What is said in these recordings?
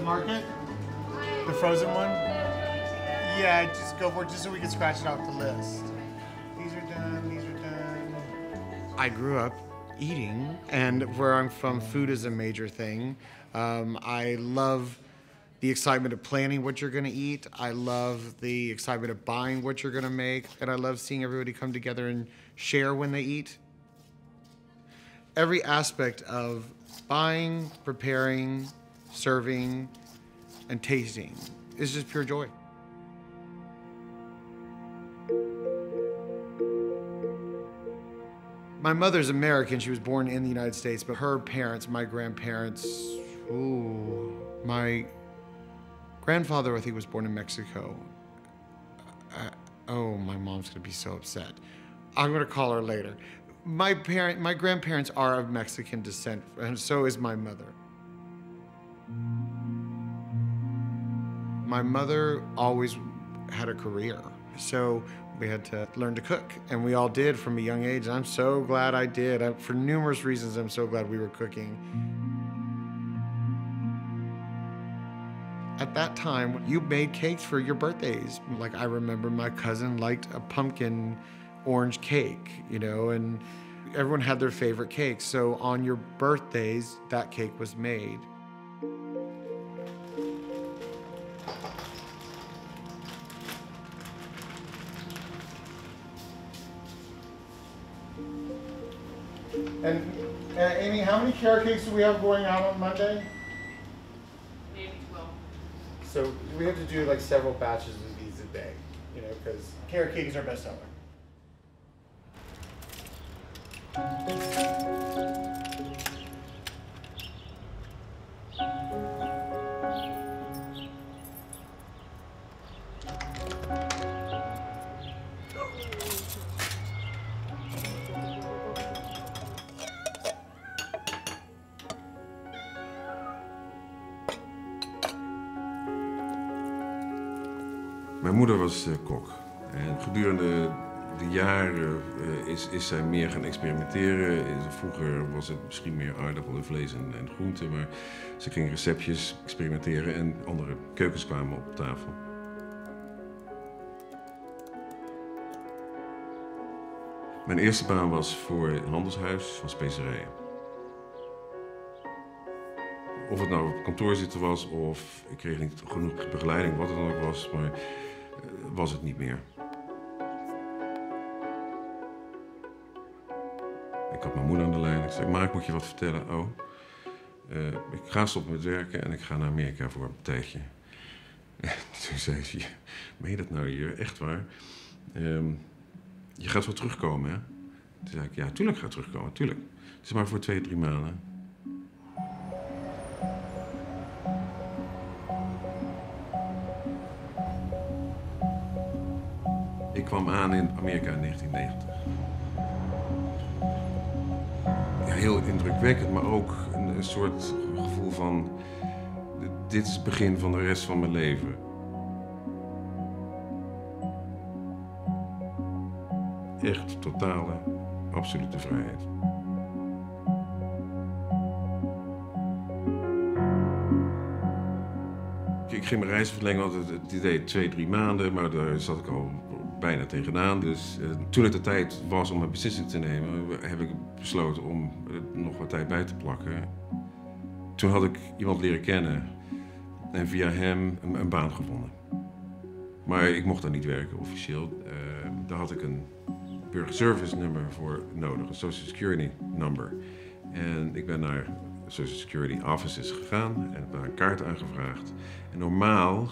market? The frozen one? Yeah, just go for it, just so we can scratch it off the list. These are done, these are done. I grew up eating, and where I'm from, food is a major thing. I love the excitement of planning what you're gonna eat. I love the excitement of buying what you're gonna make, and I love seeing everybody come together and share when they eat. Every aspect of buying, preparing, serving, and tasting is just pure joy. My mother's American. She was born in the United States, but her parents, my grandparents, my grandfather, I think, was born in Mexico. Oh, my mom's gonna be so upset. I'm gonna call her later. My grandparents are of Mexican descent, and so is my mother. My mother always had a career, so we had to learn to cook, and we all did from a young age, and I'm so glad I did. For numerous reasons, I'm so glad we were cooking. At that time, you made cakes for your birthdays. Like, I remember my cousin liked a pumpkin orange cake, you know, and everyone had their favorite cake. So on your birthdays, that cake was made. And Amy, how many carrot cakes do we have going out on Monday? Maybe 12. So we have to do like several batches of these a day, you know, because carrot cake is our best seller. Mijn moeder was kok. En gedurende de jaren is zij meer gaan experimenteren. Vroeger was het misschien meer aardappel en vlees en groenten, maar ze ging receptjes experimenteren en andere keukens kwamen op tafel. Mijn eerste baan was voor een handelshuis van specerijen. Of het nou op kantoor zitten was of ik kreeg niet genoeg begeleiding, wat het dan ook was, maar was het niet meer. Ik had mijn moeder aan de lijn. Ik zei, maar ik moet je wat vertellen. Oh, ik ga stoppen met werken en ik ga naar Amerika voor een tijdje. Toen zei ze, meen je dat nou hier? Echt waar? Je gaat wel terugkomen, hè? Toen zei ik, ja, tuurlijk ga ik terugkomen, tuurlijk. Het is maar voor 2-3 maanden. Ik kwam aan in Amerika in 1990. Ja, heel indrukwekkend, maar ook een soort gevoel van... dit is het begin van de rest van mijn leven. Echt totale, absolute vrijheid. Ik ging mijn reis verlengen, want het deed 2-3 maanden, maar daar zat ik al bijna tegenaan. Dus toen het de tijd was om een beslissing te nemen, heb ik besloten om nog wat tijd bij te plakken. Toen had ik iemand leren kennen en via hem een baan gevonden. Maar ik mocht daar niet werken officieel. Daar had ik een burgerservice nummer voor nodig, een Social Security number. En ik ben naar Social Security offices gegaan en heb daar een kaart aangevraagd. En normaal,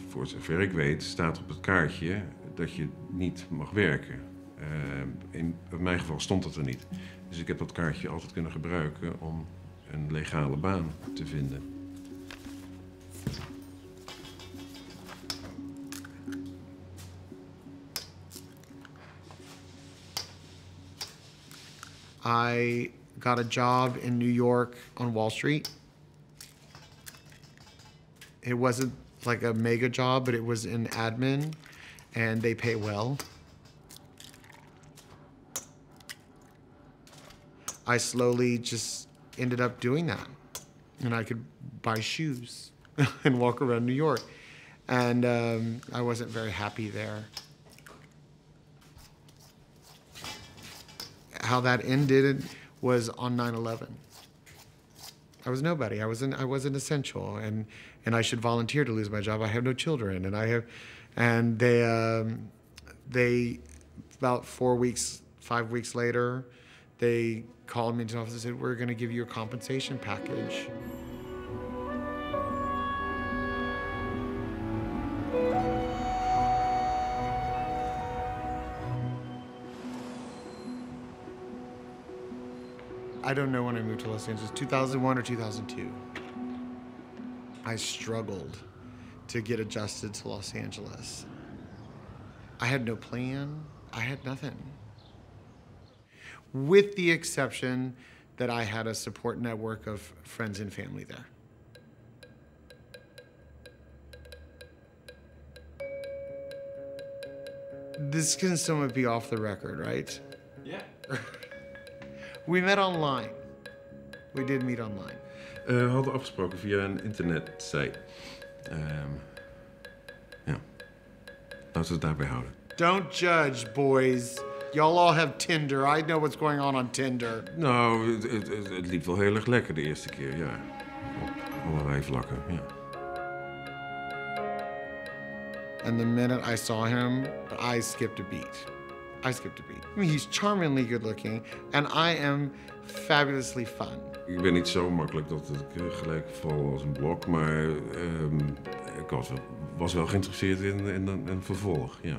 voor zover ik weet, staat op het kaartje dat je niet mag werken. In mijn geval stond dat er niet. Dus ik heb dat kaartje altijd kunnen gebruiken om een legale baan te vinden. I got a job in New York on Wall Street. It wasn't like a mega job, but it was in admin, and they pay well. I slowly just ended up doing that, and I could buy shoes. and walk around New York. And I wasn't very happy there. How that ended was on 9/11. I was nobody. I wasn't essential, and I should volunteer to lose my job. I have no children, and they about 5 weeks later, they called me into the office and said, "We're going to give you a compensation package." I don't know when I moved to Los Angeles, 2001 or 2002. I struggled to get adjusted to Los Angeles. I had no plan. I had nothing. With the exception that I had a support network of friends and family there. This can somewhat be off the record, right? Ja. We met online. We did meet online. We hadden afgesproken via een internetsite. Ja. Laten we het daarbij houden. Don't judge, boys. Y'all all have Tinder. I know what's going on Tinder. Nou, het liep wel heel erg lekker de eerste keer, ja. Op allerlei vlakken, ja. And the minute I saw him, I skipped a beat. I mean, he's charmingly good looking, and I am fabulously fun. Ik ben niet zo makkelijk dat ik gelijk val als een blok, maar ik was wel geïnteresseerd in een vervolg, ja.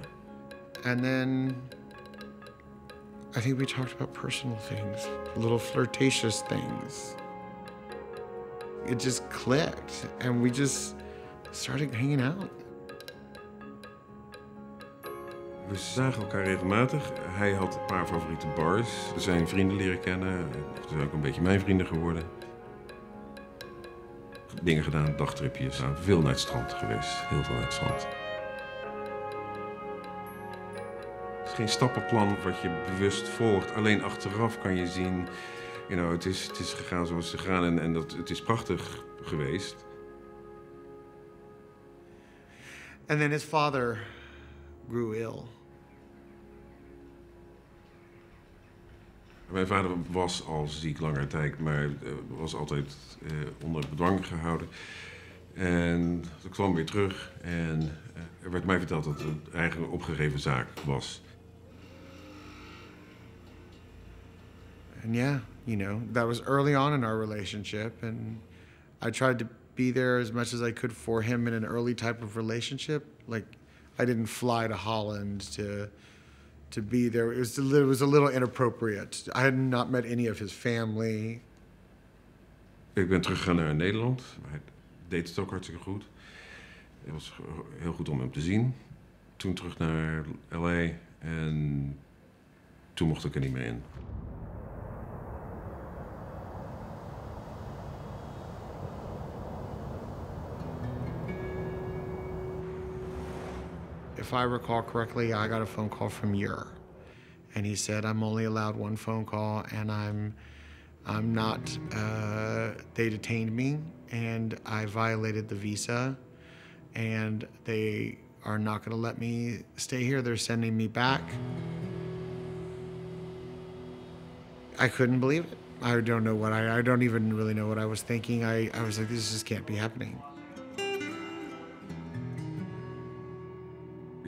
And then I think we talked about personal things, little flirtatious things. It just clicked, and we just started hanging out. We zagen elkaar regelmatig. Hij had een paar favoriete bars. We zijn vrienden leren kennen. Ze zijn ook een beetje mijn vrienden geworden. Dingen gedaan, dagtripjes. Veel naar het strand geweest. Heel veel naar het strand. Het is geen stappenplan wat je bewust volgt. Alleen achteraf kan je zien... het is gegaan zoals het is gegaan en het is prachtig geweest. And then his father grew ill. Mijn vader was al ziek langere tijd, maar was altijd onder bedwang gehouden. En ik kwam weer terug en er werd mij verteld dat het eigenlijk een opgegeven zaak was. And yeah, that was early on in our relationship, and I tried to be there as much as I could for him in an early type of relationship. Like, I didn't fly to Holland to be there. It was a little inappropriate. I had not met any of his family. Ik ben teruggegaan naar Nederland. Hij deed het ook hartstikke goed. Het was heel goed om hem te zien. Toen terug naar LA en toen mocht ik er niet meer in. If I recall correctly, I got a phone call from Ur, and he said, "I'm only allowed one phone call, and I'm not. They detained me, and I violated the visa, and they are not going to let me stay here. They're sending me back." I couldn't believe it. I don't know what I don't even really know what I was thinking. I was like, this just can't be happening.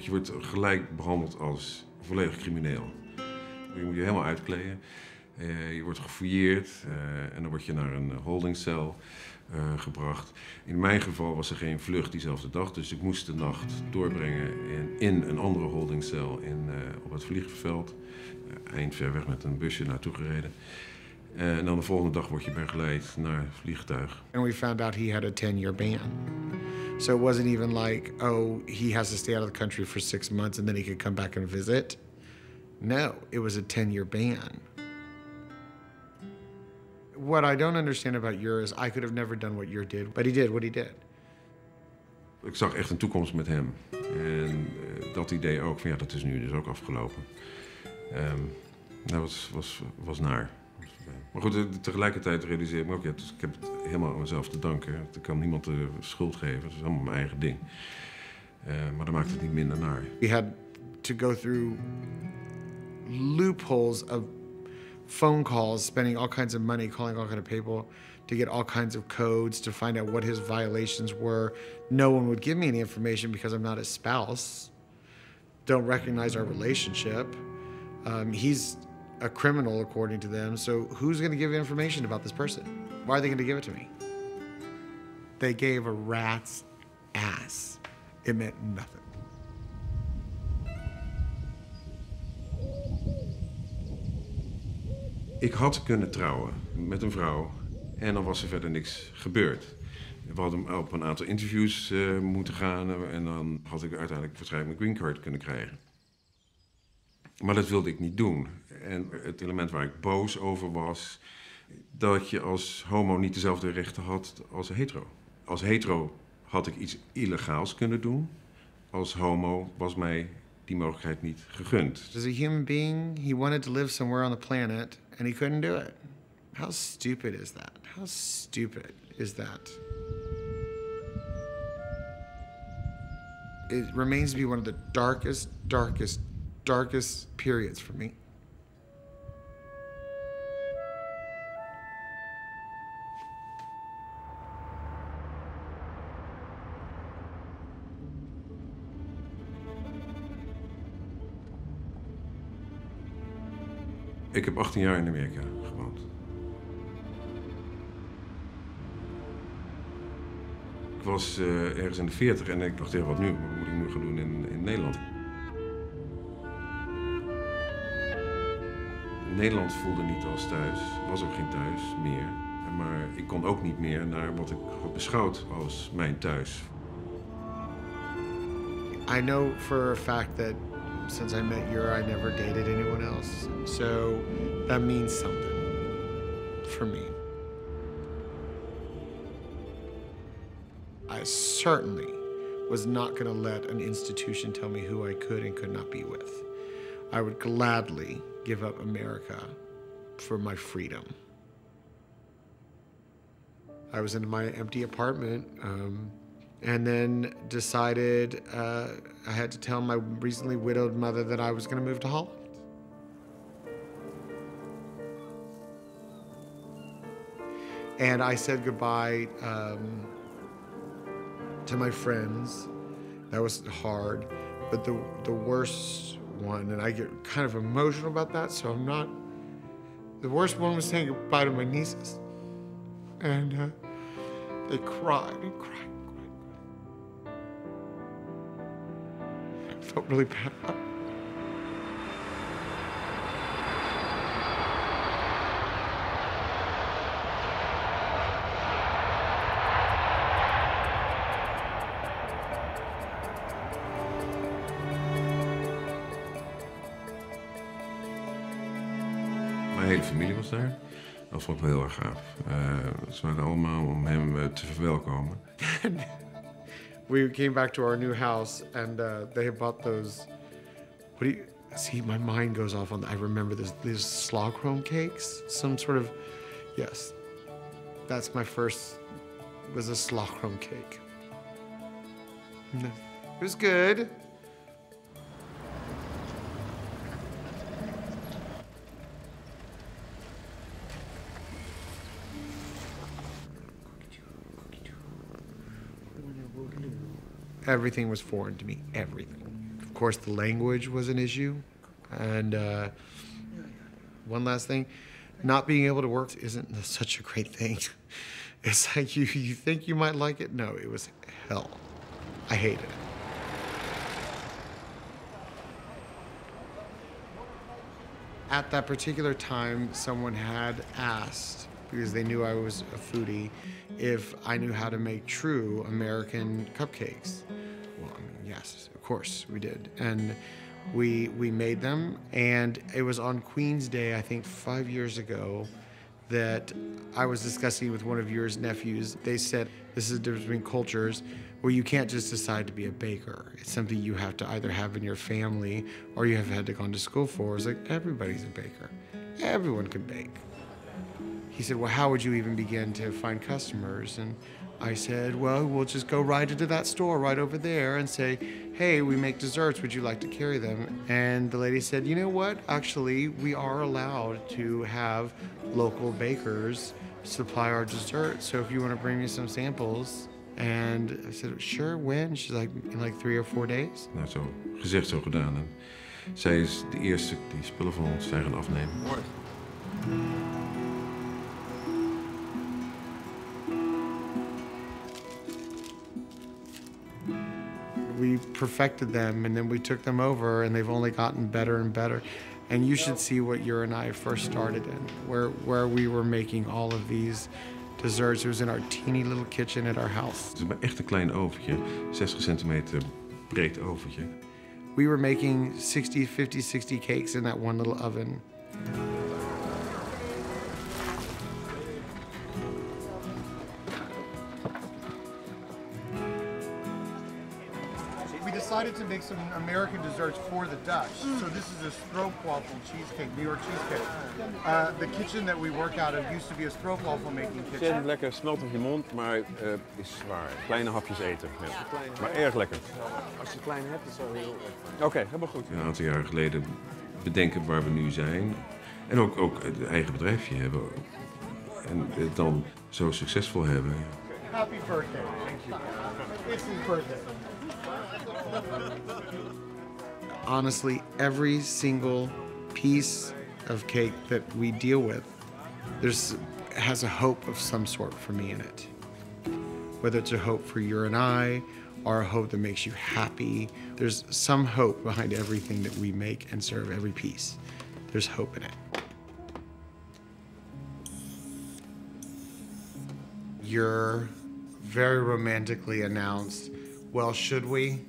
Je wordt gelijk behandeld als volledig crimineel. Je moet je helemaal uitkleden. Je wordt gefouilleerd en dan word je naar een holdingcel gebracht. In mijn geval was er geen vlucht diezelfde dag, dus ik moest de nacht doorbrengen in een andere holdingcel op het vliegveld. Eind ver weg met een busje naartoe gereden. En dan de volgende dag word je begeleid naar het vliegtuig. And we found out he had a 10-year ban. So it wasn't even like, oh, he has to stay out of the country for 6 months and then he could come back and visit. No, it was a 10-year ban. What I don't understand about Ur is I could have never done what Ur did, but he did what he did. Ik zag echt een toekomst met hem. En dat idee ook van ja, dat is nu dus ook afgelopen. Dat was naar. Maar goed, tegelijkertijd realiseer ik me ook, ja, dus ik heb het helemaal aan mezelf te danken. Ik kan niemand de schuld geven, het is allemaal mijn eigen ding. Maar dat maakt het niet minder naar. We had to go through loopholes of phone calls, spending all kinds of money, calling all kinds of people to get all kinds of codes to find out what his violations were. No one would give me any information because I'm not his spouse. Don't recognize our relationship. He's a criminal according to them, so who's going to give information about this person? Why are they going to give it to me? They gave a rat's ass. It meant nothing. Ik had kunnen trouwen met een vrouw en dan was er verder niks gebeurd. We hadden op een aantal interviews moeten gaan en dan had ik uiteindelijk waarschijnlijk mijn green card kunnen krijgen. Maar dat wilde ik niet doen. En het element waar ik boos over was, dat je als homo niet dezelfde rechten had als hetero. Als hetero had ik iets illegaals kunnen doen. Als homo was mij die mogelijkheid niet gegund. As a human being, he wanted to live somewhere on the planet and he couldn't do it. How stupid is that? How stupid is that? It remains to be one of the darkest periods for me. Ik heb 18 jaar in Amerika gewoond. Ik was ergens in de 40 en ik dacht, ja, wat nu? Wat moet ik nu gaan doen in Nederland? Nederland voelde niet als thuis, was ook geen thuis meer. Maar ik kon ook niet meer naar wat ik had beschouwd als mijn thuis. I know for a fact that since I met Yura, I never dated anyone else. So that means something for me. I certainly was not going to let an institution tell me who I could and could not be with. I would gladly give up America for my freedom. I was in my empty apartment and then decided I had to tell my recently widowed mother that I was going to move to Holland. And I said goodbye to my friends. That was hard, but the worst one, and I get kind of emotional about that, so I'm not. The worst one was saying goodbye to my nieces. And they cried and cried. I felt really bad about it. Mijn hele familie was daar. Dat vond ik wel heel erg gaaf. Ze waren allemaal om hem te verwelkomen. We came back to our new house and they had bought those. What do you see? My mind goes off on. I remember these slagroom cakes. Some sort of. Yes, that's my first. Was a slagroom cake. It was good. Everything was foreign to me, everything. Of course, the language was an issue. And one last thing, not being able to work isn't such a great thing. It's like you think you might like it. No, it was hell. I hated it. At that particular time, someone had asked, because they knew I was a foodie, if I knew how to make true American cupcakes. Well, I mean, yes, of course we did. And we made them, and it was on Queen's Day, I think 5 years ago, that I was discussing with one of your nephews. They said, this is the difference between cultures, where you can't just decide to be a baker. It's something you have to either have in your family or you have had to go to school for. It's like, everybody's a baker. Everyone can bake. he said, well, how would you even begin to find customers? And I said, well, we'll just go right into that store right over there and say, hey, we make desserts. Would you like to carry them? And the lady said, you know what? Actually, we are allowed to have local bakers supply our desserts. So if you want to bring me some samples. And I said, sure, when? She's like, in like 3 or 4 days. Nou, zo gezegd, zo gedaan. En zij is de eerste die spullen van ons zijn gaan afnemen. Mooi. We perfected them, and then we took them over, and they've only gotten better and better. And you should see what you and I first started in, where we were making all of these desserts. It was in our teeny little kitchen at our house. Het is maar echt een klein oventje, 60 centimeter breed oventje. We were making 60, 50, 60 cakes in that one little oven. We decided to make some American desserts for the Dutch. So this is a stroopwafel cheesecake, New York cheesecake. The kitchen that we work out of used to be a stroopwafel making kitchen. Ontzettend lekker, smelt op je mond, maar is zwaar. Kleine hapjes eten. Ja. Maar erg lekker. Als je het klein hebt, is het wel heel erg. Oké, helemaal goed. Een aantal jaren geleden bedenken waar we nu zijn. En ook een eigen bedrijfje hebben. En het dan zo succesvol hebben. Happy birthday. Thank you. It's his birthday. Honestly, every single piece of cake that we deal with, has a hope of some sort for me in it. Whether it's a hope for you and I, or a hope that makes you happy, there's some hope behind everything that we make and serve, every piece. There's hope in it. You're very romantically announced, well, should we?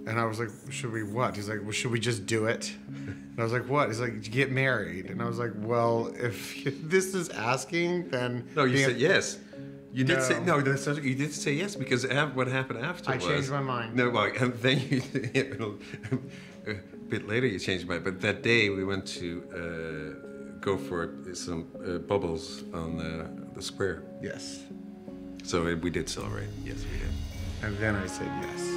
And I was like, should we what? He's like, well, should we just do it? And I was like, what? He's like, get married. And I was like, well, if this is asking, then... No, you said yes. You did No. say no. You did say yes because what happened after I was... changed my mind. No, well, and then you a bit later you changed your mind. But that day we went to go for some bubbles on the square. Yes. So we did celebrate. Yes, we did. And then I said yes.